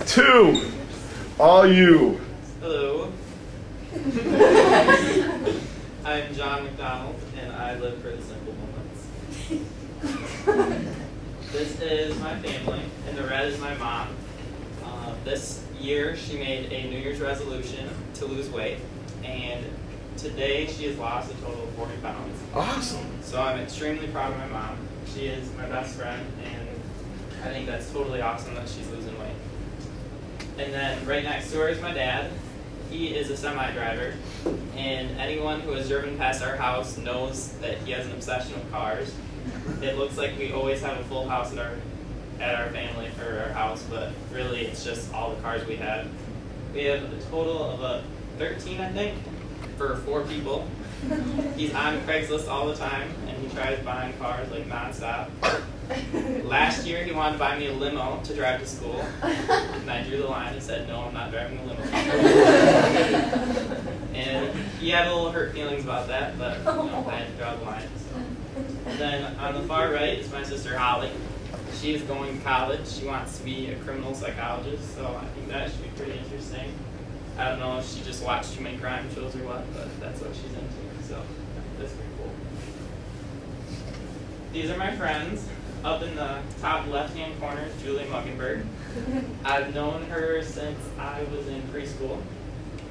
2. All you. Hello. I'm John McDonald, and I live for the simple moments. This is my family, and the red is my mom. This year, she made a New Year's resolution to lose weight, and today she has lost a total of 40 pounds. Awesome. So I'm extremely proud of my mom. She is my best friend, and I think that's totally awesome that she's losing weight. And then right next to her is my dad. He is a semi-driver, and anyone who has driven past our house knows that he has an obsession with cars. It looks like we always have a full house at our family for our house, but really it's just all the cars we have. We have a total of 13, I think, for 4 people. He's on Craigslist all the time, and he tries buying cars like nonstop. Last year, he wanted to buy me a limo to drive to school, and I drew the line and said, no, I'm not driving a limo. And he had a little hurt feelings about that, but you know, I had to draw the line. So. And then on the far right is my sister Holly. She is going to college. She wants to be a criminal psychologist, so I think that should be pretty interesting. I don't know if she just watched too many crime shows or what, but that's what she's into, so that's pretty cool. These are my friends. Up in the top left-hand corner is Julie Muggenberg. I've known her since I was in preschool.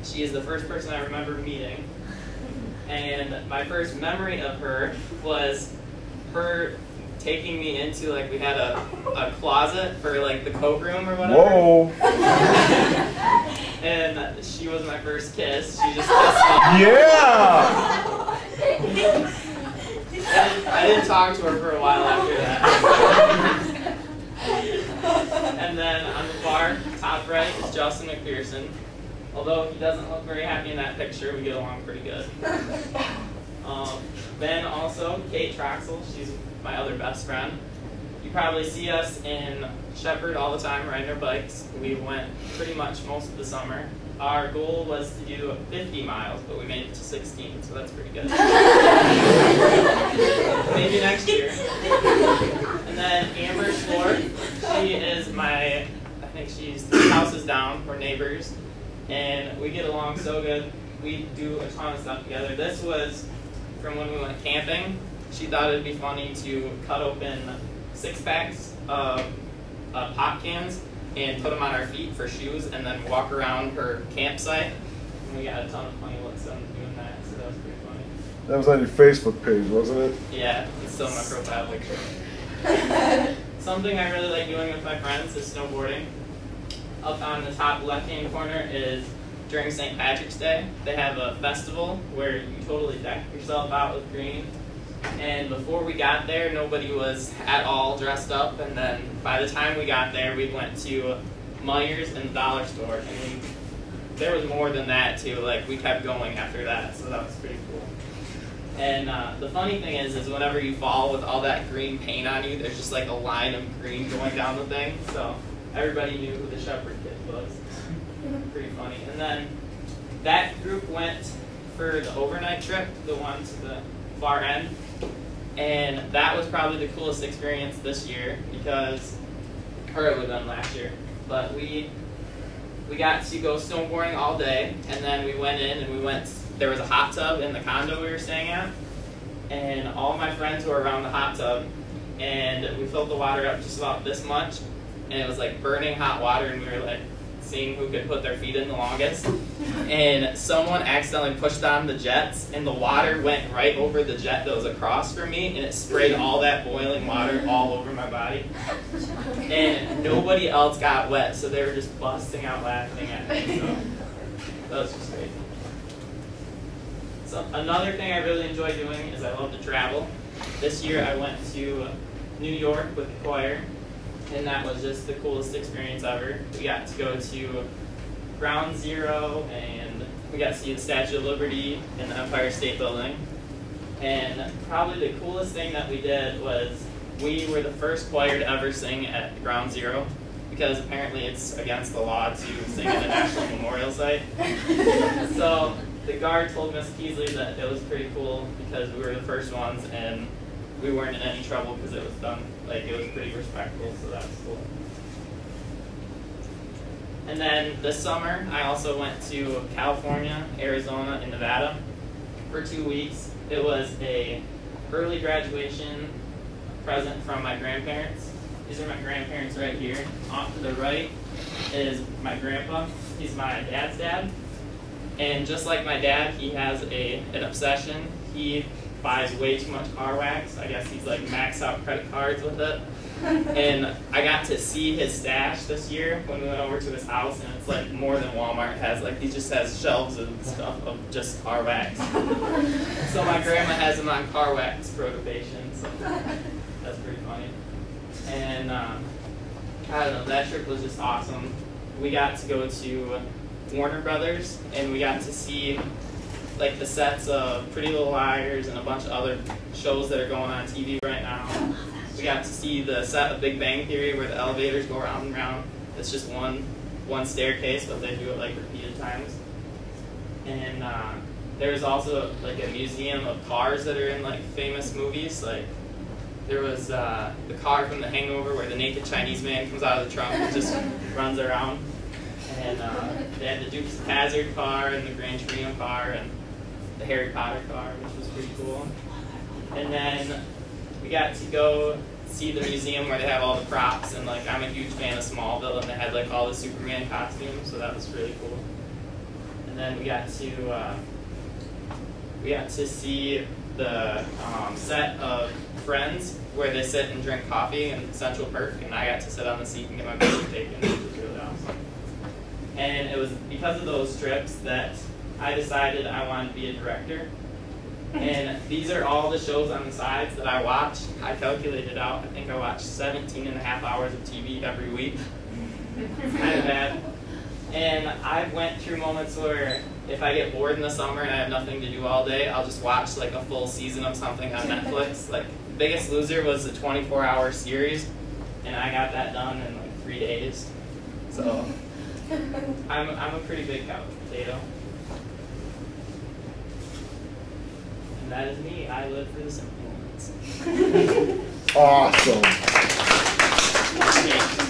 She is the first person I remember meeting. And my first memory of her was her taking me into, like, we had a closet for, like, the coat room or whatever. Whoa. And she was my first kiss. She just kissed me. Yeah! I didn't talk to her for a while after that. And then on the far top right is Justin McPherson. Although he doesn't look very happy in that picture, we get along pretty good. Then also Kate Troxel, she's my other best friend. You probably see us in Shepherd all the time riding our bikes. We went pretty much most of the summer. Our goal was to do 50 miles, but we made it to 16, so that's pretty good. Maybe next year. And then Amber Schwartz, she is I think she's 3 houses down, we're neighbors, and we get along so good. We do a ton of stuff together. This was from when we went camping. She thought it'd be funny to cut open 6-packs of pop cans and put them on our feet for shoes, and then walk around her campsite. And we got a ton of funny looks on doing that, so that was pretty funny. That was on your Facebook page, wasn't it? Yeah, it's still my profile picture. Something I really like doing with my friends is snowboarding. Up on the top left-hand corner is during St. Patrick's Day. They have a festival where you totally deck yourself out with green. And before we got there, nobody was at all dressed up. And then by the time we got there, we went to Meijer's and the dollar store. And there was more than that, too. Like, we kept going after that, so that was pretty cool. And the funny thing is whenever you fall with all that green paint on you, there's just like a line of green going down the thing. So everybody knew who the Shepherd kid was. Pretty funny. And then that group went for the overnight trip, the one to the far end. And that was probably the coolest experience this year because, or it would have been last year, but we got to go snowboarding all day, and then we went in and there was a hot tub in the condo we were staying at, and all my friends were around the hot tub, and we filled the water up just about this much, and it was like burning hot water, and we were like seeing who could put their feet in the longest. And someone accidentally pushed on the jets, and the water went right over the jet that was across from me, and it sprayed all that boiling water all over my body. And nobody else got wet, so they were just busting out laughing at me. So that was just great. So another thing I really enjoy doing is I love to travel. This year I went to New York with the choir, and that was just the coolest experience ever. We got to go to Ground Zero, and we got to see the Statue of Liberty in the Empire State Building. And probably the coolest thing that we did was we were the first choir to ever sing at Ground Zero, because apparently it's against the law to sing at a national memorial site. So the guard told Miss Keasley that it was pretty cool because we were the first ones, and we weren't in any trouble because it was done, like, it was pretty respectful, so that was cool. And then this summer, I also went to California, Arizona, and Nevada for 2 weeks. It was a early graduation present from my grandparents. These are my grandparents right here. Off to the right is my grandpa. He's my dad's dad. And just like my dad, he has an obsession. He buys way too much car wax. I guess he's like maxed out credit cards with it. And I got to see his stash this year when we went over to his house, and it's like more than Walmart has. Like, he just has shelves and stuff of just car wax. So my grandma has him on car wax probation, so that's pretty funny. And I don't know, that trip was just awesome. We got to go to Warner Brothers, and we got to see like the sets of Pretty Little Liars and a bunch of other shows that are going on TV right now. We got to see the set of Big Bang Theory where the elevators go round and round. It's just one staircase, but they do it like repeated times. And there was also like a museum of cars that are in like famous movies. Like there was the car from The Hangover where the naked Chinese man comes out of the trunk and just runs around. And they had the Dukes of Hazzard car and the Gran Torino car and the Harry Potter car, which was pretty cool. And then we got to go see the museum where they have all the props, and like I'm a huge fan of Smallville, and they had like all the Superman costumes, so that was really cool. And then we got to see the set of Friends where they sit and drink coffee in Central Perk, and I got to sit on the seat and get my picture taken, which was really awesome. And it was because of those trips that I decided I wanted to be a director. And these are all the shows on the sides that I watch. I calculated out, I think I watch 17.5 hours of TV every week. Kind of bad. And I went through moments where if I get bored in the summer and I have nothing to do all day, I'll just watch like a full season of something on Netflix. Like Biggest Loser was a 24-hour series, and I got that done in like 3 days. So I'm a pretty big couch potato. And that is me. I live for the simple moments. Awesome. Okay.